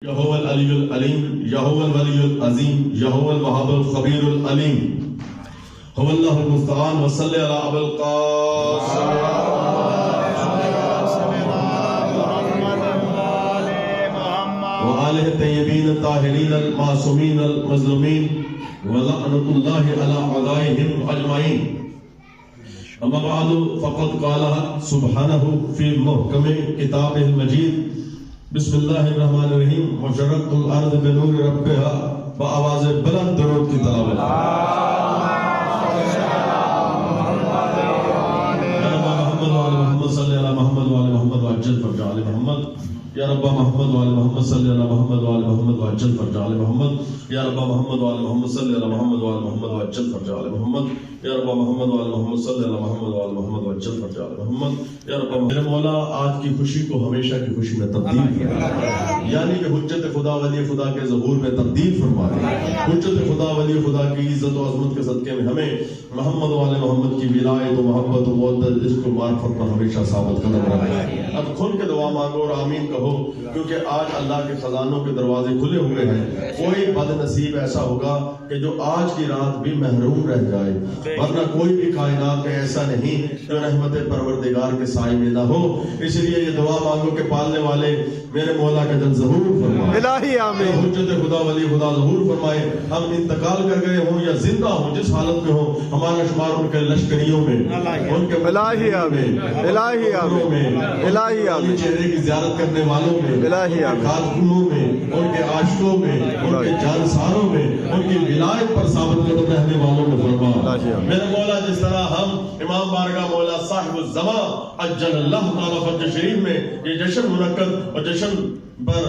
هو العلي العليم هو الولي العظيم هو الوهاب الخبير العليم هو الله المستعان وصل على ابو القاسم وآله الطيبين الطاهرين المعصومين المظلومين ولعنة الله على أعدائهم أجمعين. أما بعد فقد قال سبحانه في محكم كتابه المجيد بسم الله الرحمن الرحيم وشرقت الأرض بنور ربها بآواز بلند درود کی تلاوت. یا رب محمد وعلى محمد صلی اللہ محمد وعلى محمد وعجل فرج آل محمد. یا رب محمد وعلى محمد صلی اللہ محمد وعلى محمد وعجل فرج آل محمد. یا رب محمد وعلى محمد صلی اللہ محمد وعلى محمد وعجل فرج آل محمد. یا رب میرے مولا آج کی خوشی کو ہمیشہ کی خوشی میں تبدیل فرما، یعنی کہ حجت خدا ولی خدا کے ظہور میں تبدیل فرما دے. حجت خدا ولی خدا کی عزت و عظمت کے صدقے میں ہمیں محمد وعلى محمد کی ولایت و محبت و مودت عشق و معرفت پر ہمیشہ ثابت قدم رکھے. اب کھل کے دعا مانگو اور آمین کہو، کیونکہ آج اللہ کے خزانوں کے دروازے کھلے ہوئے ہیں. کوئی بد نصیب ایسا ہوگا کہ جو آج کی رات بھی محروم رہ جائے، ورنہ کوئی بھی کائنات میں ایسا نہیں جو رحمت پروردگار کے سائے میں نہ ہو. اس لیے یہ دعا مانگو کہ پالنے والے میرے مولا کا جل ظہور فرمائے، الہی آمین. حجت خدا ولی خدا ظہور فرمائے. ہم انتقال کر گئے ہوں یا زندہ ہوں، جس حالت میں ہوں، ہمارا شمار ان کے لشکریوں میں، ان کے الہی آمین، الہی آمین، الہی آمین، چہرے کی زیارت کرنے والوں میں، الہی آمین، خاتموں میں، ان کے عاشقوں میں، ان کے جانساروں میں، ان کی ولایت پر ثابت قدم رہنے والوں میں فرما. میرے مولا جس طرح ہم امام بارگاہ مولا صاحب الزمان عجل اللہ تعالیٰ فرج شریف میں یہ جشن منعقد اور جشن پر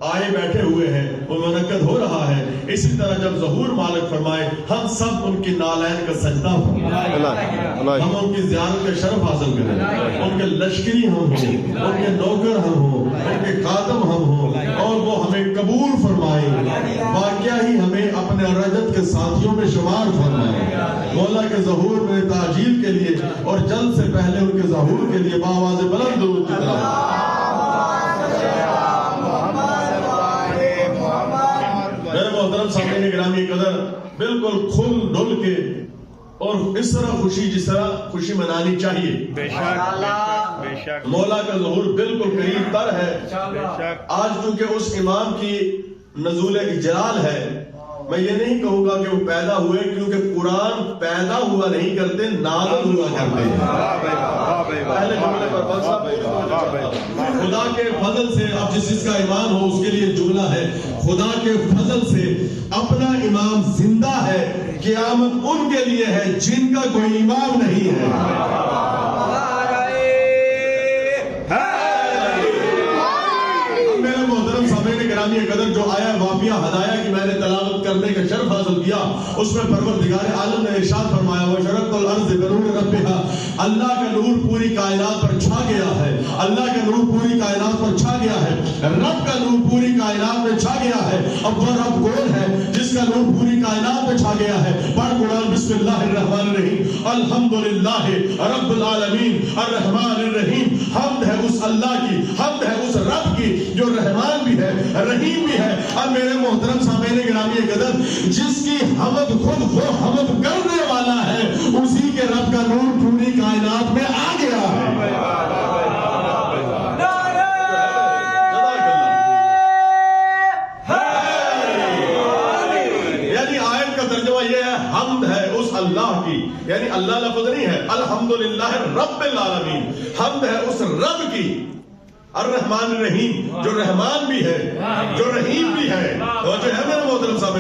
آئے بیٹھے ہوئے ہیں، وہ منعقد ہو رہا ہے، اسی طرح جب ظہور مالک فرمائے ہم سب ان کی نالین کا سجدہ فرمائے، ہم ان کی زیارت کا شرف حاصل کریں، ان کے لشکری ہم ہوں، ان کے نوکر ہم ہوں، ان کے خادم ہم ہوں، اور وہ ہمیں قبول فرمائے، واقعہ ہی ہمیں اپنے رجت کے ساتھیوں میں شمار فرمائے. مولا کے ظہور میں تعجیل کے لیے اور جلد سے پہلے ان کے ظہور کے لیے بآواز بلند درود کی تلاوت. میرے محترم سامعین گرامی قدر، بالکل کھل ڈل کے اور اس طرح خوشی جس طرح خوشی منانی چاہیے. مولا کا ظہور بالکل قریب تر ہے. آج چونکہ اس امام کی نزول اجلال ہے، میں یہ نہیں کہوں گا کہ وہ پیدا ہوئے، کیونکہ قرآن پیدا ہوا نہیں کرتے، نازل ہوا کرتے ہیں. پہلے جملے پر خدا کے فضل سے، اب جس کا ایمان ہو اس کے لیے جملہ ہے، خدا کے فضل سے اپنا امام زندہ ہے. قیامت ان کے لیے ہے جن کا کوئی امام نہیں ہے. میرے محترم سامعین گرامی قدر، جو آیا وافیہ ہدایہ کی میں نے تلاوت کرنے کا شرف حاصل کیا، اس میں پروردگار عالم نے ارشاد فرمایا وشرقت الارض بنور ربها. اللہ کا نور پوری کائنات پر چھا گیا ہے، اللہ کا نور پوری کائنات پر چھا گیا ہے، رب کا نور پوری کائنات میں چھا گیا ہے. اب وہ رب کون ہے جس کا نور پوری کائنات میں چھا گیا ہے؟ پڑھ قرآن بسم اللہ الرحمن الرحیم الحمدللہ رب العالمین الرحمن الرحیم. حمد ہے اس اللہ کی، حمد ہے اس رب کی جو رحمان بھی ہے رحیم بھی ہے. اب میرے محترم سامعین گرامی قدر، جس کی حمد خود وہ حمد کرنے والا ہے، اسی کے رب کا نور پوری کائنات میں آ گیا ہے. یعنی آیت کا ترجمہ یہ ہے، حمد ہے اس اللہ کی، یعنی اللہ لفظ نہیں ہے، الحمدللہ رب العالمین، حمد ہے اس رب کی. الرحمن الرحیم، جو رحمان بھی ہے جو رحیم بھی ہے، جو ہے میرے محترم صاحب،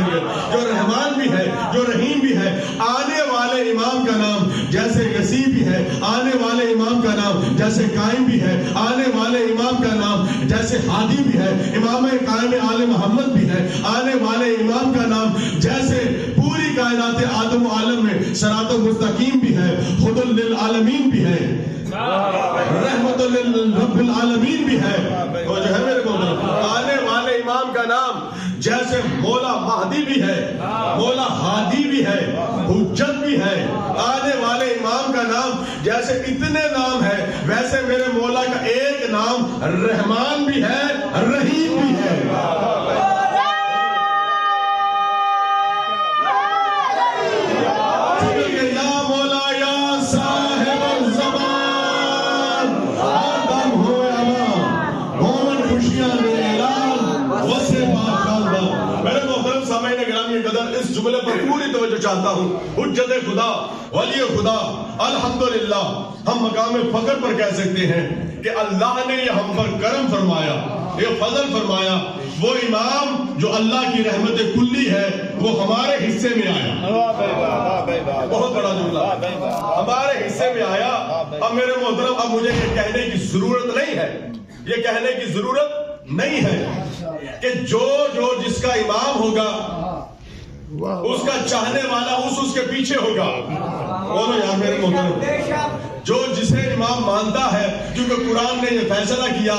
جو رحمان بھی ہے جو رحیم بھی ہے. آنے والے امام کا نام جیسے یسیع بھی ہے، آنے والے امام کا نام جیسے قائم بھی ہے، آنے والے امام کا نام جیسے ہادی بھی ہے، امام قائم آل محمد بھی ہے، آنے والے امام کا نام جیسے پوری کائنات آدم و عالم میں صراط مستقیم بھی ہے، خدا للعالمین بھی ہے، رحمت للرب العالمین بھی ہے. وہ جو ہے میرے محترم، آنے والے امام کا نام جیسے مولا مہدی بھی ہے، مولا ہادی بھی ہے، حجت بھی ہے. آنے والے امام کا نام جیسے اتنے نام ہے، ویسے میرے مولا کا ایک نام رحمان بھی ہے، رحیم بھی ہے. گرامی قدر اس جملے پر پوری توجہ چاہتا ہوں. حجت خدا، ولی خدا، الحمدللہ ہم مقام فخر پر کہہ سکتے ہیں کہ اللہ نے یہ ہم پر کرم فرمایا، یہ فضل فرمایا. وہ امام جو اللہ کی رحمت کلی ہے وہ ہمارے حصے میں آیا. بہت بڑا جملہ، ہمارے حصے میں آیا. اب میرے محترم، اب مجھے یہ کہنے کی ضرورت نہیں ہے، یہ کہنے کی ضرورت نہیں ہے کہ جو جس کا امام ہوگا اس کا چاہنے والا اس کے پیچھے ہوگا. بولو یار میرے محترم، جو جسے امام مانتا ہے، کیونکہ قرآن نے یہ فیصلہ کیا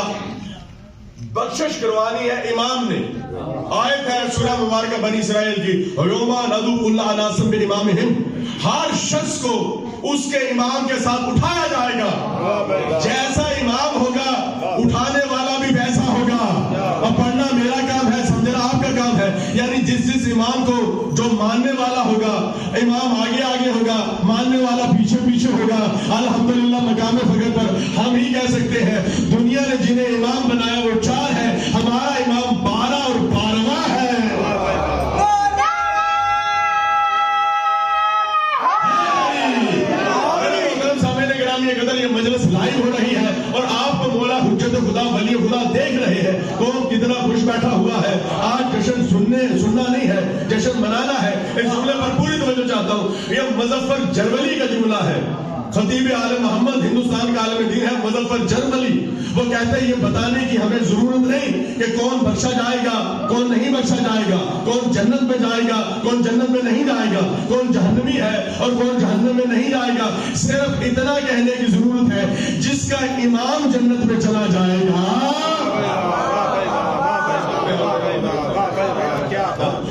بخشش کروانی ہے امام نے. آیت ہے سورہ مبارکہ بنی اسرائیل کی، یوما ندعو کل اناس بامامہم، ہر شخص کو اس کے امام کے ساتھ اٹھایا جائے گا. جیسا امام ہوگا اٹھانے والا بھی ویسا ہوگا. اب پڑھنا میرا کام ہے، سمجھنا آپ کا کام ہے. یعنی جس امام کو جو ماننے والا ہوگا، امام آگے آگے ہوگا، ماننے والا پیچھے پیچھے ہوگا. الحمدللہ مقام فخر پر ہم ہی کہہ سکتے ہیں دنیا نے جنہیں امام بنایا وہ 4 ہے، ہمارا امام 12 اور 12واں ہے. یہ مجلس لائیو ہو رہی ہے اور آپ کو مولا حجت خدا ولی خدا دیکھ رہے ہیں. کون کتنا خوش بیٹھا ہوا ہے. آج جشن سننا نہیں ہے، جشن منانا ہے. اس جملے پر پوری توجہ چاہتا ہوں. یہ مظفر جرملی کا جملہ ہے. خطیب عالم محمد، ہندوستان کا عالم دین ہے مظفر جرملی. وہ کہتے ہیں یہ بتانے کی ہمیں ضرورت نہیں کہ کون بخشا جائے گا، کون نہیں بخشا جائے گا، کون جنت میں جائے گا، کون جنت میں نہیں جائے گا، کون جہنمی ہے اور کون جہنم میں نہیں جائے گا. صرف اتنا کہنے کی ضرورت ہے جس کا امام جنت میں چلا جائے گا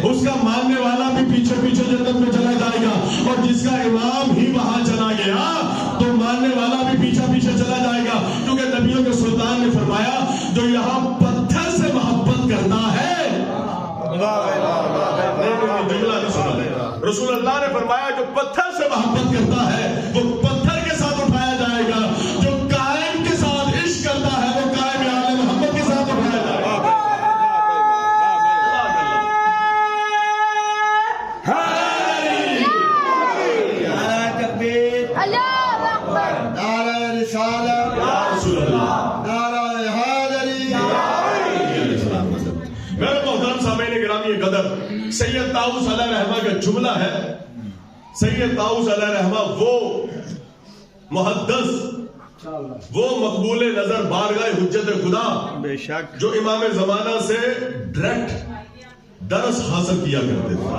اس کا ماننے والا بھی پیچھے پیچھے جنت میں چلا جائے گا. اور جس کا امام ہی وہاں چلا گیا تو ماننے والا بھی پیچھے پیچھے چلا جائے گا. کیونکہ نبیوں کے سلطان نے فرمایا جو یہاں پتھر سے محبت کرتا ہے، رسول اللہ نے فرمایا جو پتھر سے محبت کرتا ہے وہ پتھر کے ساتھ اٹھایا جائے گا. جو قائم کے ساتھ عشق کرتا ہے وہ قائم آل محمد کے ساتھ اٹھایا جائے گا. قدر سید طاؤس علیہ رحمہ کا جملہ ہے. سید طاؤس علیہ رحمہ وہ محدث، وہ مقبول نظر بارگاہ حجت خدا بے شک جو امام زمانہ سے ڈائریکٹ درس حاصل کیا کرتے تھے،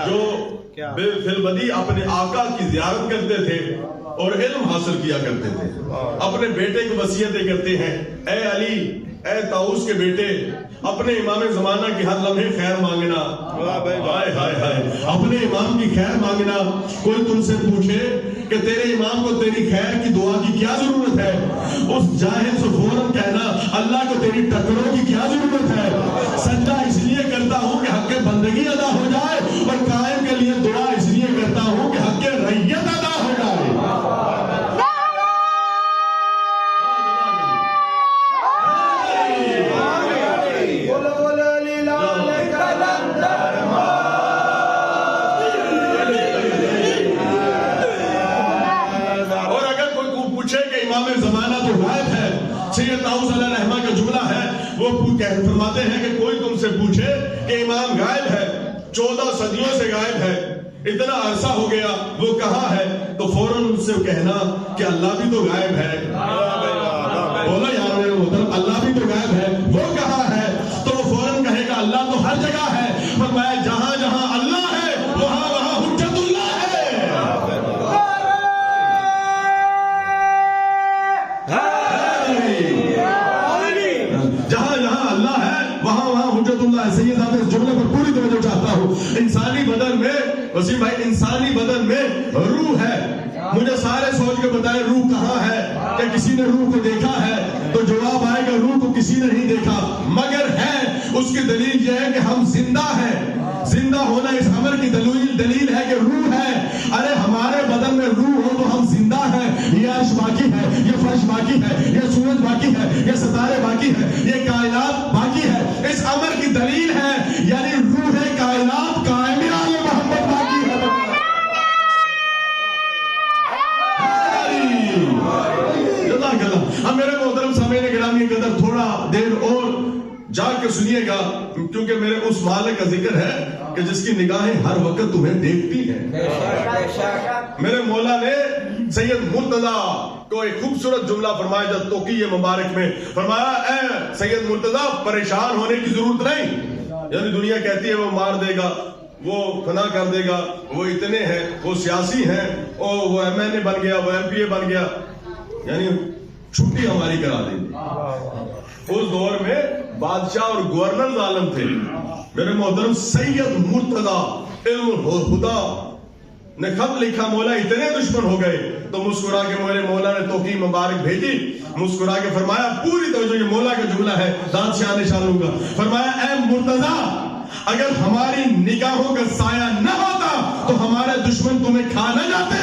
جو بے فلبدی اپنے آقا کی زیارت کرتے تھے اور علم حاصل کیا کرتے تھے. اپنے بیٹے کی وصیتیں کرتے ہیں، اے علی، اے طاؤس کے بیٹے، اپنے امام زمانہ کی ہر لمحے خیر مانگنا. ہائے ہائے ہائے، اپنے امام کی خیر مانگنا. کوئی تم سے پوچھے کہ تیرے امام کو تیری خیر کی دعا کی کیا ضرورت ہے، اس جاہل سے فوراً کہنا اللہ کو تیری ٹکروں کی کیا ضرورت ہے. سجدہ اس لیے کرتا ہوں کہ حق بندگی ادا ہو جائے، اور قائم کے لیے دعا اس لیے کرتا ہوں کہ حق ریت ادا ہو جائے. سید طاؤس علیہ رحمہ کا جملہ ہے، وہ فرماتے ہیں کہ کوئی تم سے پوچھے کہ امام غائب ہے، 14 صدیوں سے غائب ہے، اتنا عرصہ ہو گیا، وہ کہاں ہے؟ تو فوراً ان سے کہنا کہ اللہ بھی تو غائب ہے. بولا یار میرے محترم، اللہ بھی تو غائب ہے، وہ کہاں ہے؟ تو وہ فوراً کہے گا اللہ تو ہر جگہ ہے. فرمایا جہاں جہاں اللہ ہے وہاں وہاں حجت اللہ ہے. جہاں جہاں اللہ ہے وہاں وہاں حجت اللہ ہے. سید صاحب اس جملے پر پوری توجہ چاہتا ہوں. انسانی بدن میں، وسیم بھائی، انسانی بدن میں روح ہے. مجھے سارے سوچ کے بتائیں روح کہاں ہے؟ کہ کسی نے روح کو دیکھا ہے؟ تو جواب آئے گا روح کو کسی نے نہیں دیکھا، مگر ہے. اس کی دلیل یہ ہے کہ ہم زندہ ہیں. زندہ ہونا اس امر کی دلیل ہے کہ روح ہے. ارے ہمارے بدن میں روح ہو تو ہم زندہ ہیں. یہ عرش باقی ہے، یہ فرش باقی ہے، یہ سورج باقی ہے، یہ ستارے باقی ہے، یہ کائنات باقی ہے. اس امر کی دلیل ہے، یعنی جا کے سنیے گا، کیونکہ میرے اس مالک کا ذکر ہے کہ جس کی نگاہیں ہر وقت تمہیں دیکھتی ہیں۔ میرے مولا نے سید مرتضیٰ کو ایک خوبصورت جملہ فرمایا جب توقیہ مبارک میں، فرمایا اے سید مرتضیٰ پریشان ہونے کی ضرورت نہیں۔ یعنی دنیا کہتی ہے وہ مار دے گا، وہ فنا کر دے گا، وہ اتنے ہیں، وہ سیاسی ہیں، وہ ایم این اے بن گیا، وہ ایم پی اے بن گیا، یعنی چھٹی ہماری کرا دیں گے۔ اس دور میں بادشاہ اور گورنر ظالم تھے۔ میرے محترم سید مرتضیٰ علم الہدا نے خط لکھا، مولا اتنے دشمن ہو گئے، تو مسکرا کے میرے مولا نے توقیع مبارک بھیجی، مسکرا کے فرمایا پوری توجہ، یہ مولا کا جملہ ہے، دانت سے آنے شان لوں گا، فرمایا اے مرتضیٰ اگر ہماری نگاہوں کا سایہ نہ ہوتا تو ہمارے دشمن تمہیں کھا نہ جاتے۔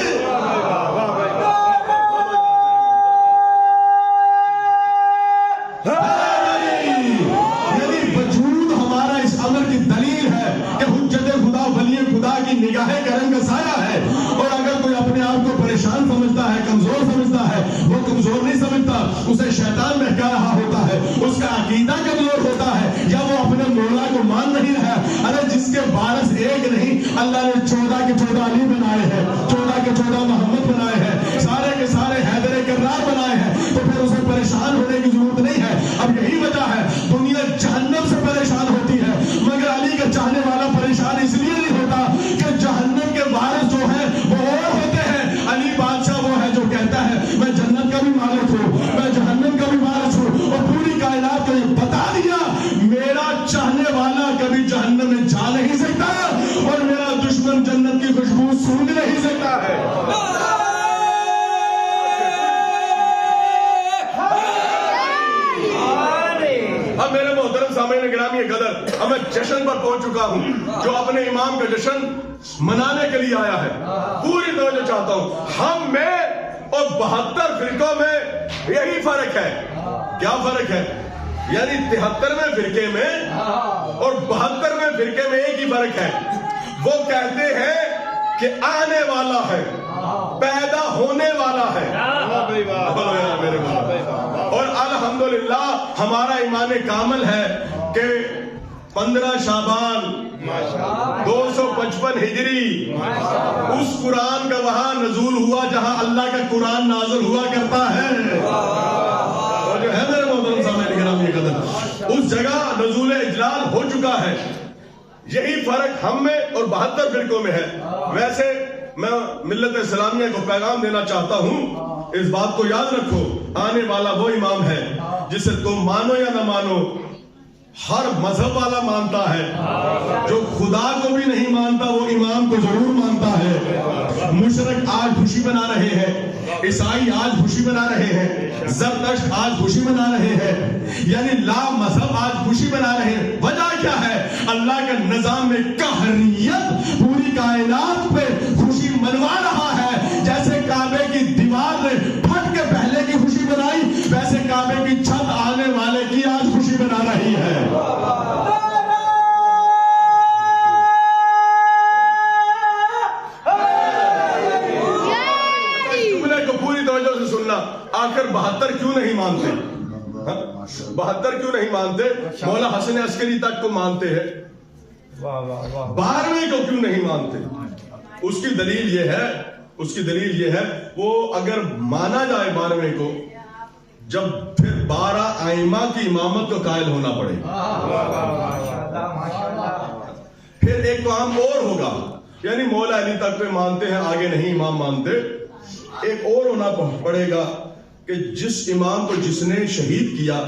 یعنی وجود ہمارا اس امر کی دلیل ہے کہ حجت خدا ولی خدا کی نگاہ کرم کا سایہ ہے، اور اگر کوئی اپنے آپ کو پریشان سمجھتا ہے، کمزور سمجھتا ہے، وہ کمزور نہیں سمجھتا، اسے شیطان بہکا رہا ہوتا ہے، اس کا عقیدہ کمزور ہوتا ہے، یا وہ اپنے مولا کو مان نہیں رہا۔ ارے جس کے وارث ایک نہیں، اللہ نے 14 کے 14 علی بنائے ہیں، 14 کے 14 محمد بنائے ہیں، سارے کے سارے حیدر کرار بنائے ہیں، تو پھر اسے پریشان ہونے کی ضرورت نہیں ہے۔ اب یہی وجہ ہے دنیا جہنم سے پریشان ہوتی ہے، مگر علی کا چاہنے والا پریشان اس لیے نہیں ہوتا کہ جہنم کے وارث جو ہیں وہ اور ہوتے ہیں، علی بادشاہ وہ ہے جو کہتا ہے میں جنت کا بھی مالک ہوں، میں جہنم کا بھی وارث ہوں، اور پوری کائنات کو یہ بتا دیا میرا چاہنے والا کبھی جہنم میں جا نہیں سکتا، اور میرا دشمن جنت کی خوشبو سونگ نہیں سکتا ہے۔ اب میرے محترم سامعین گرامی قدر، اب میں جشن پر پہنچ چکا ہوں جو اپنے امام کا جشن منانے کے لیے آیا ہے۔ پوری توجہ چاہتا ہوں، ہم میں اور 72 فرقوں میں یہی فرق ہے۔ کیا فرق ہے؟ یعنی 73ویں فرقے میں اور 72ویں فرقے میں ایک ہی فرق ہے، وہ کہتے ہیں کہ آنے والا ہے، پیدا ہونے والا ہے، اور الحمدللہ ہمارا ایمان کامل ہے کہ 15 شعبان 255 ہجری اس قرآن کا وہاں نزول ہوا جہاں اللہ کا قرآن نازل ہوا کرتا ہے، اور جو ہے میرے محترم سامعین گرامی قدر اس جگہ نزول اجلال ہو چکا ہے۔ یہی فرق ہم میں اور 72 فرقوں میں ہے۔ ویسے میں ملت اسلامیہ کو پیغام دینا چاہتا ہوں، اس بات کو یاد رکھو، آنے والا وہ امام ہے جسے تم مانو یا نہ مانو ہر مذہب والا مانتا ہے، جو خدا کو بھی نہیں مانتا وہ امام کو ضرور مانتا ہے۔ مشرک آج خوشی منا رہے ہیں، عیسائی آج خوشی منا رہے ہیں، زرتشت آج خوشی منا رہے ہیں، یعنی لا مذہب آج خوشی منا رہے ہیں۔ وجہ کیا ہے؟ اللہ کا نظام میں قہریت پوری کائنات پہ خوشی منوا رہا ہے۔ جیسے کعبے کی دیوار نے پھٹ کے پہلے کی خوشی منائی، ویسے کعبے کی چھت آنے والے کی آج خوشی منا رہی ہے۔ جملے کو پوری توجہ سے سننا، آخر 72 کیوں نہیں مانتے؟ 72 کیوں نہیں مانتے؟ مولا حسن عسکری تک کو مانتے ہیں، 12ویں کو کیوں نہیں مانتے؟ اس کی دلیل یہ ہے وہ اگر مانا جائے 12ویں کو، جب پھر 12 ائمہ کی امامت کو قائل ہونا پڑے پھر ایک کام اور ہوگا، یعنی مولا علی تک پہ مانتے ہیں، آگے نہیں امام مانتے، ایک اور ہونا پڑے گا کہ جس امام کو جس نے شہید کیا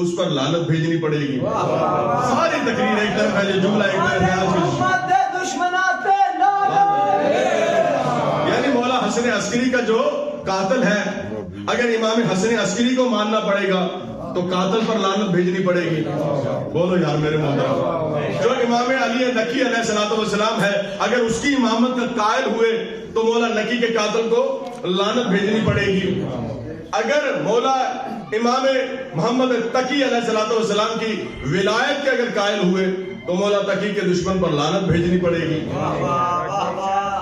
اس پر لعنت بھیجنی پڑے گی۔ ساری تقریر ایک طرف ہے، یہ جملہ ایک طرف ہے، یعنی مولا حسن عسکری کا جو قاتل ہے، اگر امام حسن عسکری کو ماننا پڑے گا تو قاتل پر لعنت بھیجنی پڑے گی۔ بولو یار میرے محترم، جو امام علی نقی علیہ الصلوۃ والسلام ہے، اگر اس کی امامت کا قائل ہوئے تو مولا نقی کے قاتل کو لعنت بھیجنی پڑے گی۔ اگر مولا امام محمد تقی علیہ السلام کی ولایت کے اگر قائل ہوئے تو مولا تقی کے دشمن پر لعنت بھیجنی پڑے گی.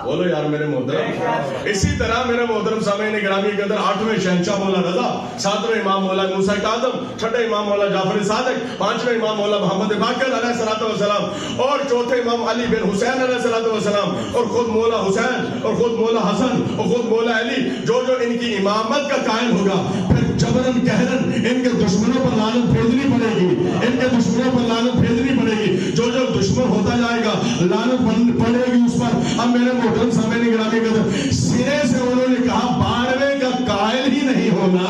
بولو یار میرے محترم. اسی طرح میرے محترم سامعین گرامی کے اندر 8ویں شہنشاہ مولا رضا، 7ویں امام مولا موسیٰ کاظم، 6ٹھے امام مولا جعفر صادق، 5ویں امام مولا محمد باقر علیہ السلام، اور 4تھے امام علی بن حسین علیہ السلام، اور خود مولا حسین اور خود مولا حسن اور خود مولا علی، جو ان کی امامت کا قائل ہوگا پھر جبرن قہرن ان کے دشمنوں پر لعنت بھیجنی پڑے گی. ان کے دشمنوں پر لعنت بھیجنی پڑے گی. جو دشمن ہوتا جائے گا لعنت پڑے گی اس پر. اب میرے محترم سامعین گرامی کے سرے سے انہوں نے کہا 12ویں کا قائل ہی نہیں ہونا،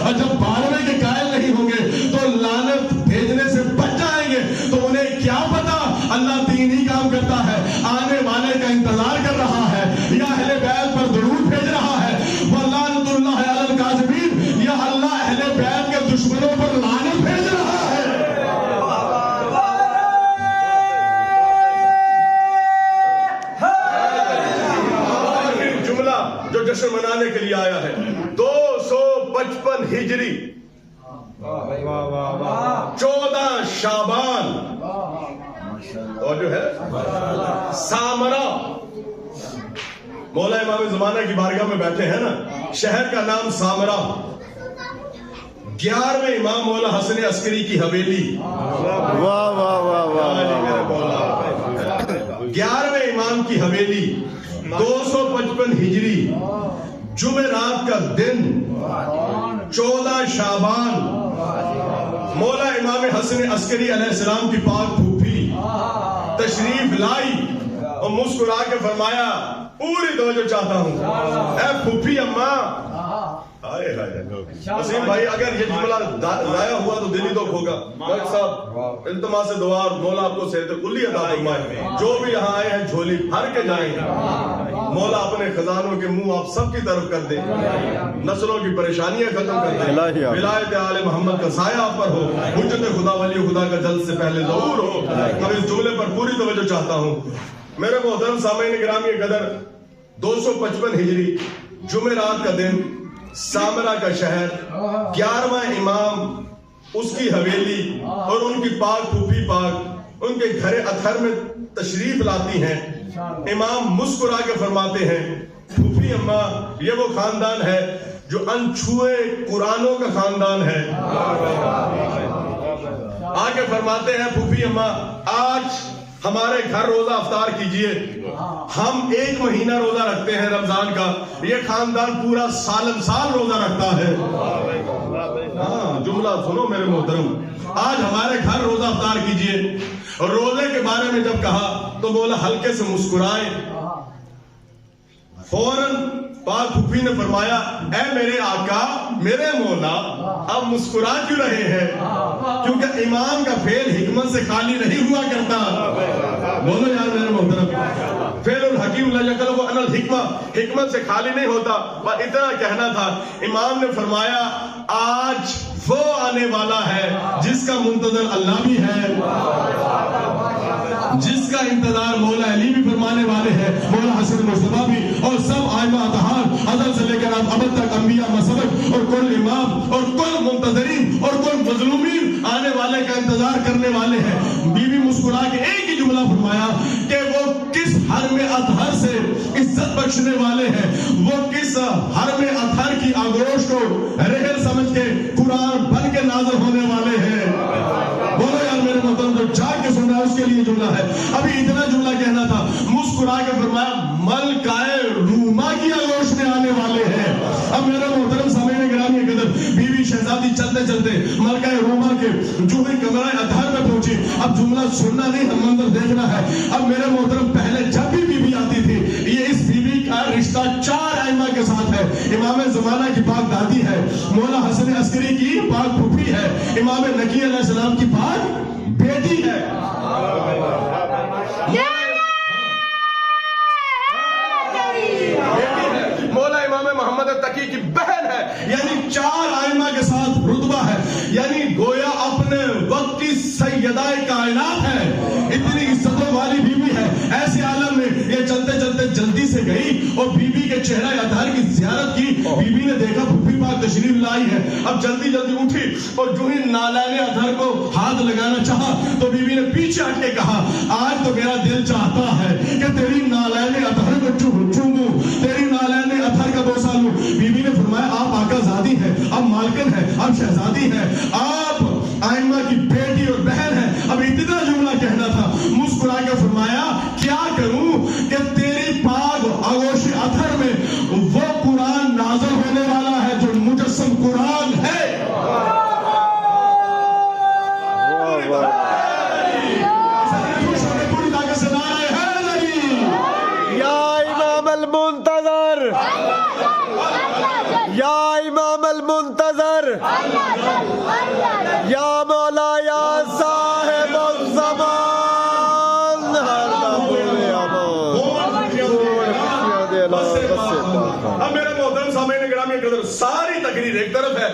اور جب 12ویں کے قائل نہیں ہوں گے تو لعنت بھیجنے سے بچ جائیں گے. تو انہیں کیا پتا اللہ دین ہی کام کرتا ہے، آنے والے کا انتظار کر رہا ہے، یا اہل بیت پر درود بھیج رہا ہے. وَلَعنَتُ اللَّهِ عَلَى الْكَاذِبِينَ، یا اللہ اہل بیت کے دشمنوں پر لعنت بھیج رہا ہے. جو جشن منانے کے لیے آیا ہے 255 ہجری 14 شعبان، اور جو ہے سامرا، مولا امام زمانہ کی بارگاہ میں بیٹھے ہیں نا، شہر کا نام سامرا. 11ویں امام مولا حسن عسکری کی حویلی. 11ویں امام کی حویلی، 255 ہجری، جمعرات کا دن، 14 شعبان. مولا امام حسن عسکری علیہ السلام کی پاک پھوپھی تشریف لائی اور مسکرا کے فرمایا پوری توجہ چاہتا ہوں اے پھوپھی اماں. وسیم بھائی اگر یہ جملہ ضائع ہوا تو دلی دکھ ہوگا. ملک صاحب التماس سے دعا، مولا آپ کو صحت کلی عطا فرمائے. جو بھی یہاں آئے ہیں جھولی بھر کے جائیں، مولا اپنے خزانوں کے منہ آپ سب کی طرف کر دے، نسلوں کی پریشانیاں ختم کر دے، ولایت آل محمد کا سایہ آپ پر ہو، حجت خدا ولی خدا کا جلد سے پہلے ظہور ہو. اب اس جملے پر پوری توجہ چاہتا ہوں. میرے محترم سامعین گرامی قدر، 255 ہجری، جمعرات کا دن، سامرا کا شہر، 11واں امام، اس کی حویلی اور ان کی پاک پھوپھی پاک ان کے گھر اطہر میں تشریف لاتی ہیں. امام مسکرا کے فرماتے ہیں پھوپھی اماں، یہ وہ خاندان ہے جو انچھوئے قرآنوں کا خاندان ہے. آگے فرماتے ہیں پھوپھی اماں، آج ہمارے گھر روزہ افطار کیجئے. ہم 1 مہینہ روزہ رکھتے ہیں رمضان کا، یہ خاندان پورا سالم سال روزہ رکھتا ہے. ہاں جملہ سنو میرے محترم، آج ہمارے گھر روزہ افطار کیجئے. اور روزے کے بارے میں جب کہا تو بولا ہلکے سے مسکرائے. فوراً پاک پھوپھی نے فرمایا اے میرے آقا میرے مولا، آپ مسکرا کیوں رہے ہیں؟ کیونکہ امام کا فعل حکمت سے خالی نہیں ہوا کرتا. بولو یار میرے محترم، فعل الحکیم لا یقلب عن الحکمہ، حکمت سے خالی نہیں ہوتا. بس اتنا کہنا تھا. امام نے فرمایا آج وہ آنے والا ہے جس کا منتظر اللہ بھی ہے، جس کا انتظار مولا علی بھی فرمانے والے ہیں، مولا حسن مصطفیٰ بھی، اور سب آئمہ اطہار ازل سے لے کر ابد تک انبیاء مسبق اور کل امام اور کل منتظرین اور کل مظلومین آنے والے کا انتظار کرنے والے ہیں. بی بی مسکرا کے ایک ہی جملہ فرمایا کہ وہ کس حرم اطہر سے عزت بخشنے والے ہیں، وہ کس حرم اطہر کی آگوش کو رحل سمجھ کے قرآن بن کے نازل ہونے والے ہیں. بولو یار میرے محترم، جو جاگ کے سن رہا ہے اس کے لیے جملہ ہے. ابھی اتنا جملہ کہنا تھا، مسکرا کے فرمایا ملکہ روما کی آگوش میں آنے والے ہیں. اب میرے محترم سامعین گرامی قدر، بی بی شہزادی چلتے چلتے ملکہ روما کے جوہی کمرہ اطہر میں پہنچی. اب جملہ سننا نہیں، ہم منظر دیکھنا ہے. اب میرے محترم پہلے جب بھی بی بی آتی تھی، یہ اس بی بی کا رشتہ 4 ائمہ کے ساتھ ہے. امام زمانہ کی پاک دادی ہے، مولا حسن عسکری کی پاک پھوپھی ہے، امام نقی علیہ السلام کی پاک بیٹی ہے. مولا امام محمد تقی کی بہن ہے. یعنی 4 ائمہ کے ساتھ رتبہ ہے. یعنی گویا اپنے وقت کی سیدہ کائنات ہے، اتنی عزتوں والی بیوی ہے. ایسے عالم میں یہ چلتے چلتے جلدی سے گئی اور بیوی کے چہرہ اطہر کی زیارت کی. بیوی نے دیکھا پھوپھی پاک تشریف لائی ہے. اب جلدی جلدی اٹھی اور جو ہی نالین اطہر کو ہاتھ لگانا چاہا تو بیوی نے پیچھے ہٹ کے کہا آج تو میرا دل چاہتا ہے کہ تیری نالین اطہر کو چوموں, تیری نالین اطہر کا بوسہ لوں. بیوی نے فرمایا آپ آقا زادی ہیں, آپ مالکن ہیں, آپ شہزادی ہیں, آپ آئمہ کی بیٹی اور بہن ہیں. اب اتنا جملہ کہنا تھا. مسکرا کے فرمایا کیا کروں کہ تیری پاک آغوش اطہر میں وہ قرآن نازل ہونے والا ہے جو مجسم قرآن ہے. پوری طاقت سے نعرہ حیدری. یا امام المنتظر, یا امام المنتظر, یا مولا یا صاحب الزمان. اب میرے محترم سامعین گرامی قدر, ساری تقریر ایک طرف ہے,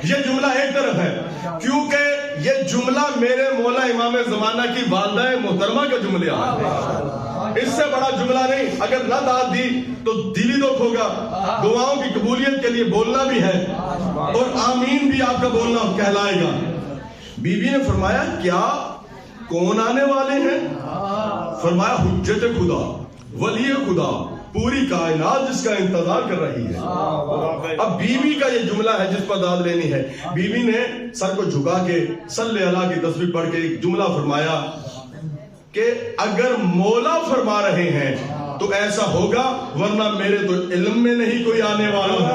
یہ جملہ ایک طرف ہے, کیونکہ یہ جملہ میرے مولا امام زمانہ کی والدہ محترمہ کا جملہ ہے. اس سے بڑا جملہ نہیں. اگر نہ داد دی تو دلی دکھ ہوگا. دعاؤں کی قبولیت کے لیے بولنا بھی ہے اور آمین بھی آپ کا بولنا کہلائے گا. بی بی نے فرمایا کیا کون آنے والے ہیں؟ فرمایا حجت خدا, ولی خدا, پوری کائنات جس کا انتظار کر رہی ہے. اب بیوی کا یہ جملہ ہے جس پر داد لینی ہے. بیوی نے سر کو جھکا کے صلی اللہ کی تسبیح پڑھ کے ایک جملہ فرمایا کہ اگر مولا فرما رہے ہیں تو ایسا ہوگا, ورنہ میرے تو علم میں نہیں کوئی آنے والا ہے.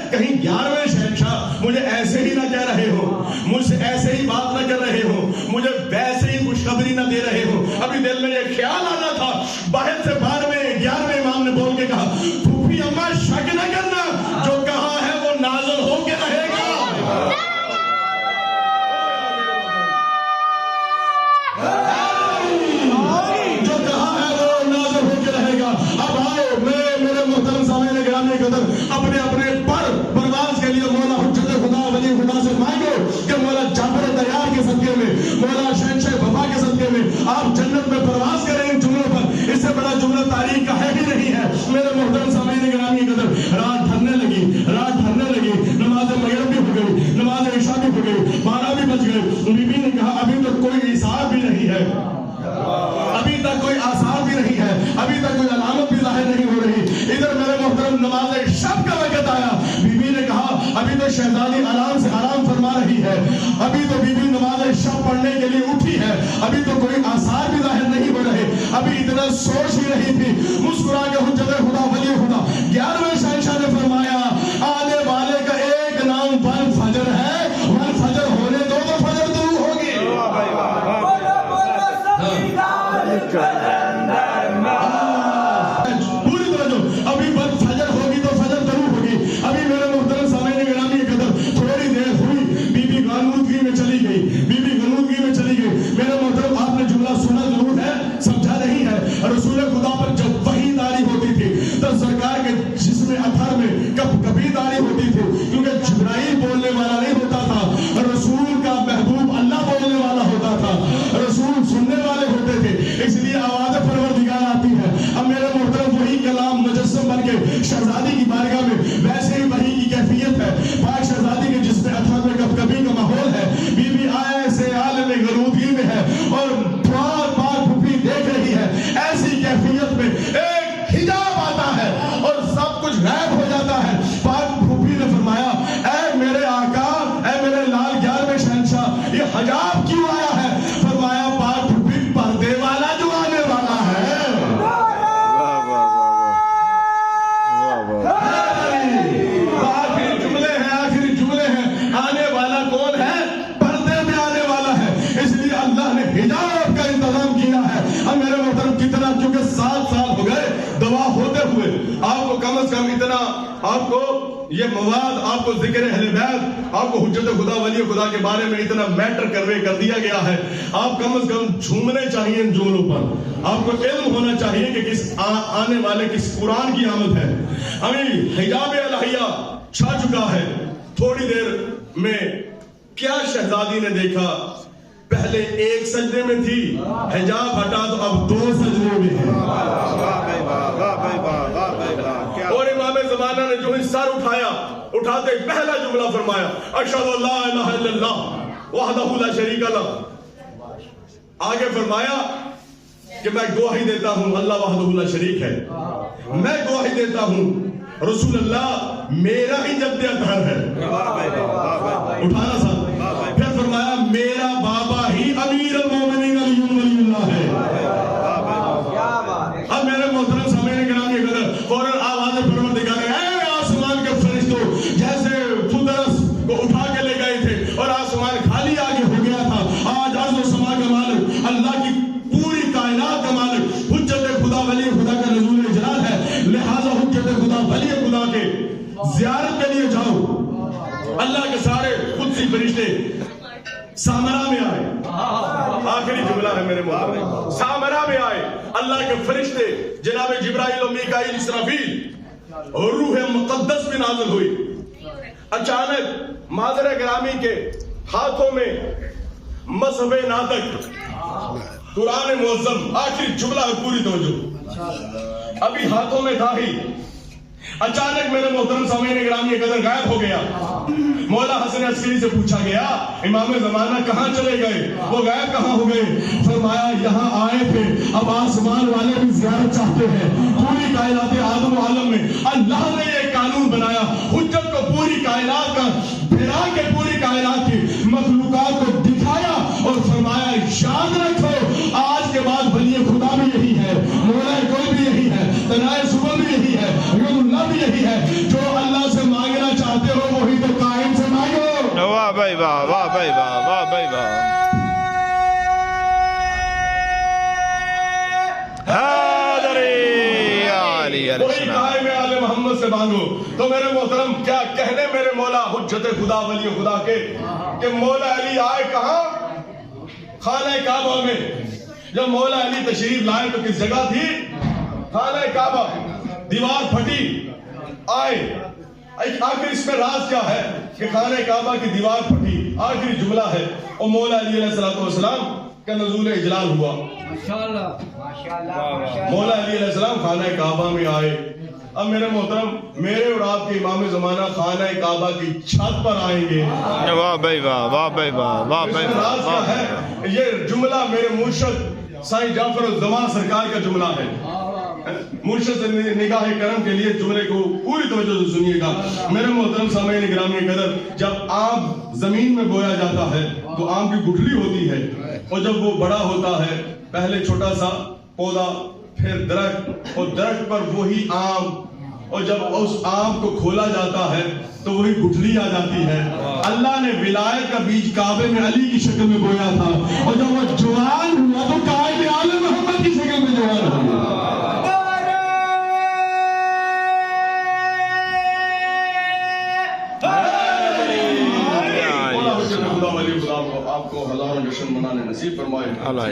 کہیں 11ویں شہنشاہ مجھے ایسے ہی نہ کہہ رہے ہو, مجھ سے ایسے ہی بات نہ کر رہے ہو, مجھے ویسے ہی خوشخبری نہ دے رہے ہو. ابھی دل میں یہ خیال آنا تھا. باہر سے 11ویں امام نے بول کے کہا پھوپھی اماں شک نہ کرنا, جو کہا ہے وہ نازل ہو کے رہے گا. جو کہا ہے وہ نازل ہو کے رہے گا. اب آؤ میں میرے محترم سامعین گرامی قدر اپنے اپنے پر پرواز کے لیے مولا حجت خدا ولی خدا سے مانگو کہ مولا جعفر طیار کے صدقے میں, مولا شہنشاہ وفا کے صدقے میں آپ جنت میں پرواز کریں ان جملوں پر. اس سے بڑا جملہ تاریخ کا ہے ہی نہیں ہے. میرے محترم سامعین گرامی قدر رات ڈھلنے لگی, نماز مغرب بھی ہو گئی, نماز عشاء بھی ہو گئی, 12 بھی بج گئے. بیوی نے کہا ابھی تو کوئی حساب بھی نہیں ہے, ابھی تک کوئی آثار بھی نہیں ہے, ابھی تک کوئی علامت بھی ظاہر نہیں ہو رہی. ادھر میرے محترم نماز شب کا وقت آیا. بیوی نے کہا ابھی تو شہزادی آرام سے آرام فرما رہی ہے, ابھی تو بیوی نماز شب پڑھنے کے لیے اٹھی ہے, ابھی تو کوئی آثار بھی ظاہر نہیں ہو رہے, ابھی اتنا سوچ ہی رہی تھی. مسکرا کے حجت خدا ولی خدا 11ویں شہنشاہ نے فرمایا آنے والے کا ایک نام ون فجر ہے, ون فجر ہونے دو تو فجر ضرور ہوگی. پوری توجہ, ابھی بس فجر ہوگی تو فجر ضرور ہوگی. ابھی میرے محترم سامعین گرامی کی قدر تھوڑی دیر ہوئی, بیوی غنودگی میں چلی گئی. میرے محترم آپ نے جملہ سنا ضرور ہے, سمجھا نہیں ہے. رسول خدا پر جب وحی داری ہوتی تھی تو سرکار کے جسم اطہر میں کبھی داری ہوتی تھی, کیونکہ جبرائیل بولنے والا نہیں ہوتا تھا, رسول کا محبوب اللہ بولنے والا ہوتا تھا, رسول سننے والے ہوتے تھے, اس لیے آواز پروردگار آتی ہے. اب میرے محترم وہی کلام مجسم بن کے شہزادی کی بارگاہ میں ویسے ہی وحی کی کیفیت ہے. پاک شہزادی کے جسم اطہر میں کبھی کا ماحول ہے. بیوی ایسے عالم غنودگی میں ہے اور پاک پھوپھی دیکھ رہی ہے. ایسی کیفیت میں ایک حجاب آتا ہے اور سب کچھ غائب ہو جاتا ہے. پاک پھوپھی نے فرمایا اے میرے آقا, اے میرے لال 11ویں شہنشاہ, یہ حجاب کیوں آیا ہے؟ فرمایا پاک پھوپھی پردے والا جو آنے والا ہے. آخری جملے ہیں, آنے والا کون ہے؟ پردے میں آنے والا ہے. اس لیے اللہ نے حجاب کا انتظام کیا ہے. اب میرے محترم کتنا, کیونکہ 7 سال ہو گئے دوا ہوتے ہوئے, آپ کو کم از کم اتنا آپ کو یہ مواد آپ کو ذکر اہل بیت، آپ کو حجت خدا ولی خدا کے بارے میں اتنا میٹر کنوے کر دیا گیا ہے، آپ کم از کم جھومنے چاہیے ان جملوں پر، آپ کو علم ہونا چاہیے کہ کس آنے والے کس قرآن کی آمد ہے۔ ابھی حجاب الہیہ چھا چکا ہے، تھوڑی دیر میں کیا شہزادی نے دیکھا؟ پہلے ایک سجدے میں تھی، حجاب ہٹا تو اب 2 سجدے میں ہے۔ اور امام زمانہ نے جو ہی سر اٹھایا، اٹھاتے پہلا جملہ فرمایا اشہد ان لا الہ الا اللہ وحدہ لا شریک لہ۔ آگے فرمایا کہ میں گواہی دیتا ہوں اللہ وحدہ لا شریک ہے، میں گواہی دیتا ہوں رسول اللہ میرا ہی جد اطہر ہے۔ اٹھانا سا، پھر فرمایا میرا بابا ہی امیر المومنین علی ولی اللہ ہے۔ اب میرے محترم سامعین کرام کی قدر فوراً آواز پروردگار ہے، اے آسمان کے فرشتوں، جیسے فطرس کو اٹھا کے لے گئے تھے اور آسمان خالی آگے ہو گیا تھا، آج عرض و سما کا مالک اللہ کی پوری کائنات کا مالک حجت خدا ولی خدا کا نزول جلال ہے، لہذا حجت خدا ولی خدا کے زیارت کے لیے جاؤ۔ اللہ کے سارے قدسی فرشتے سامرا میں آئے، آخری جملہ ہے میرے محترم، سامرا میں آئے اللہ کے فرشتے، جناب جبرائیل و میکائیل اسرافیل اور روح مقدس بھی نازل ہوئی۔ اچانک مادر گرامی کے ہاتھوں میں مصحف ناطق قرآن معظم، آخری جملہ ہے، پوری توجہ، ابھی ہاتھوں میں تھا ہی، اچانک میرے محترم سامعین گرامی کی قدر غائب ہو گیا۔ مولا حسن عسکری سے پوچھا گیا امام زمانہ کہاں چلے گئے، وہ غائب کہاں ہو گئے؟ فرمایا یہاں آئے تھے، اب آسمان والے بھی زیارت چاہتے ہیں۔ پوری کائنات آدم و عالم میں اللہ نے یہ قانون بنایا، حجت کو پوری کائنات کا پھیلا کے پوری کائنات کی مخلوقات کو دکھایا اور فرمایا یاد رکھو آج کے بعد ولی خدا بھی یہی ہے، مولا کوئی بھی یہی ہے، تنائے صبح بھی یہی ہے، اللہ بھی یہی ہے، جو اللہ سے مانگنا چاہتے ہو وہی تو قائم سے مانگو۔ واہ بھائی واہ، واہ بھائی واہ، واہ بھائی واہ۔ وہی قائم آل محمد سے مانگو۔ تو میرے محترم کیا کہنے میرے مولا حجت خدا ولی خدا کے کہ مولا علی آئے کہاں؟ خانہ کعبہ میں۔ جب مولا علی تشریف لائے تو کس جگہ تھی؟ خانہ کعبہ، دیوار پھٹی، آئے۔ آخر اس میں راز کیا ہے کہ خانہ کعبہ کی دیوار پھٹی؟ آخری جملہ ہے اور مولا علی علیہ السلام کا نزول اجلال ہوا۔ مولا علی علیہ السلام خانہ کعبہ میں آئے۔ اب میرے محترم میرے اور آپ کے امام زمانہ خانہ کعبہ کی چھت پر آئیں گے۔ واہ بھائی واہ، واہ بھائی واہ، واہ بھائی واہ۔ راز کیا ہے؟ یہ جملہ میرے مرشد سائیں جعفر الزمان سرکار کا جملہ ہے۔ مرشد سے نگاہ کرم کے لیے جملے کو پوری توجہ سے سنیے گا میرے محترم سامعین گرامی قدر۔ جب آم زمین میں بویا جاتا ہے تو آم کی گٹھلی ہوتی ہے، اور جب وہ بڑا ہوتا ہے پہلے چھوٹا سا پودا، پھر درخت، اور درخت پر وہی آم، اور جب اس آم کو کھولا جاتا ہے تو وہی گٹھلی آ جاتی ہے۔ اللہ نے ولایت کا بیج کعبے میں علی کی شکل میں بویا تھا، اور جب وہ جوان ہوا تو قائد آل محمد کی شکل میں جوان ہوا۔ آپ کو ہزاروں جشن منانے نصیب فرمائے۔ اللہ